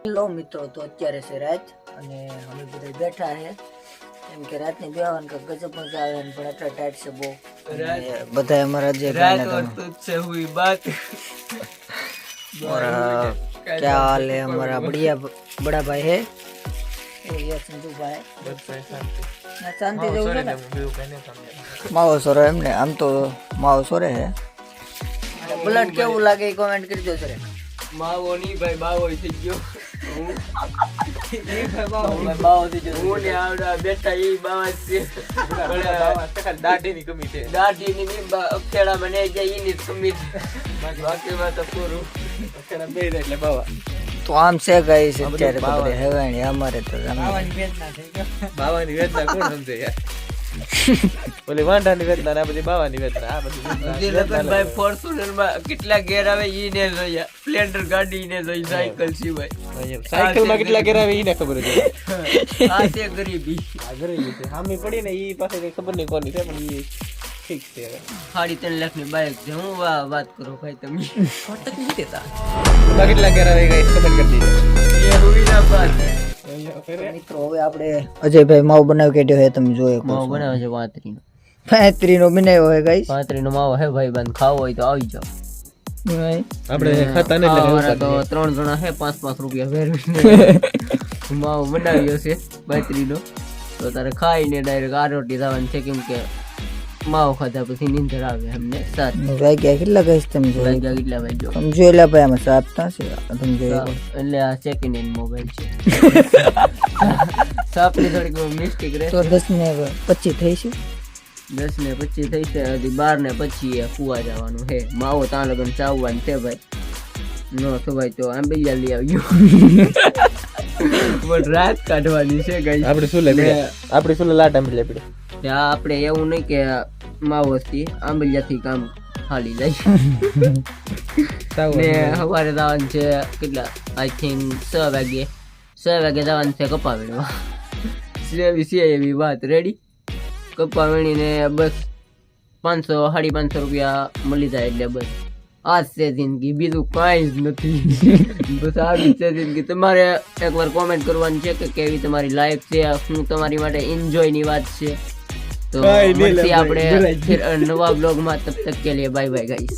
hello મિત્રો, તો અત્યારે છે રાત અને અમે બધા બેઠા છે એમ કે રાતની બેવાનું કે ગજબ મજા આવે પણ એટલે ટાઈટ છે બહુ બધા અમારા જે रात और तुझसे हुई बात और क्या हाल है हमारा बढ़िया बड़ा भाई है ये संजू भाई ना शांति જેવું છે ને માવો સોરે એમને આમ તો માવો સોરે છે બ્લડ કેવું લાગે એ કોમેન્ટ કરી દો સર मावो नहीं भाई बावो થઈ ગયો હું ને આવડા બેટા ઈ બાવા છે દાઢી ની કમી છે દાઢી ની અક્ષરા મને જાય ઈ ની કમી છે બાકી માં તો પૂરું અક્ષરા બે એટલે બાવા તો આમ છે ગઈ છે અત્યારે તો બધે હેવાણી અમારે તો બાવાની વેદના કોણ સમજે યાર ઓલી વાંઢાની વેદના આ બધી બાવાની વેદના આ બધી ભાઈ ફોર્ચ્યુનર માં કેટલા ગેર આવે ઈ ને જોયા સ્પ્લેન્ડર ગાડી ને જોઈ સાયકલ સિવાય સાયકલ માં કેટલા ગેર આવે ઈ ને ખબર છે આ છે ગરીબી આ ગરીબી છે હામી પડી ને ઈ પાસે કઈ ખબર નહીં કોની છે પણ ઈ ઠીક છે 3.5 લાખ ની બાઇક છે હું વાત કરો ભાઈ તમે ફોટો નહીં દેતા કેટલા ગેર આવે ગાઈસ કમેન્ટ કરી દીજો એ રૂઈના બાત મિત્રો હવે આપણે અજયભાઈ માવો બનાવી કાઢ્યો હે તમે જોયો માવો બનાવે છે પાંત્રીનો બનાવ્યો હે ગાઈસ પાંત્રીનો માવો હે ભાઈ બંધ ખાવો હોય તો આવી જાવ આપણે ખાતા ને તો 3 જણા હે 5-5 રૂપિયા ફેરવીને માવો બનાવ્યો છે પાંત્રીનો તો તારે ખાઈને ડાયરેક્ટ આરોટી થવાનું છે કેમ કે માવો ખાધા પછી નીંદર આવે અમને સાત વાગ્યા કેટલા ગાઈસ તમે જોઈ કેટલા વાગ્યો તમે જોયેલા ભાઈ આમાં સાત થશે તમે જોયો એટલે આ સેકન્ડ હેન્ડ મોબાઈલ છે સાપની થોડીક મિસ્ટેક રહે તો 10 ને 25 થઈ છે 10 ને 25 થઈ છે હજી 12 ને પછી કુવા જવાનું હે માવો ત્યાં લગન ચાવવાનું છે ભાઈ નો તો ભાઈ તો આંબલિયા લઈ આવ્યો પણ રાત કાઢવાની છે ગાઈસ આપણે શું લે લાટ આંબલિયા પડી ત્યાં આપણે એવું નહીં કે માવોથી આંબલિયાથી કામ ખાલી જાય ને સવારે જવાનું છે કેટલા આઈ થિંક 6 વાગે જવાનું છે કપા વીણવા એવી છે એવી વાત રેડી કપા વીણીને બસ 500-550 રૂપિયા મળી જાય એટલે બસ આ છે જિંદગી બીજું કાંઈ જ નથી બસ આવી છે જિંદગી તમારે એકવાર કોમેન્ટ કરવાની છે કે કેવી તમારી લાઈફ છે શું તમારી માટે એન્જોયની વાત છે તો મળીએ આપણે નવા બ્લોગમાં તબ તક કે લીએ બાય બાય ગાઈસ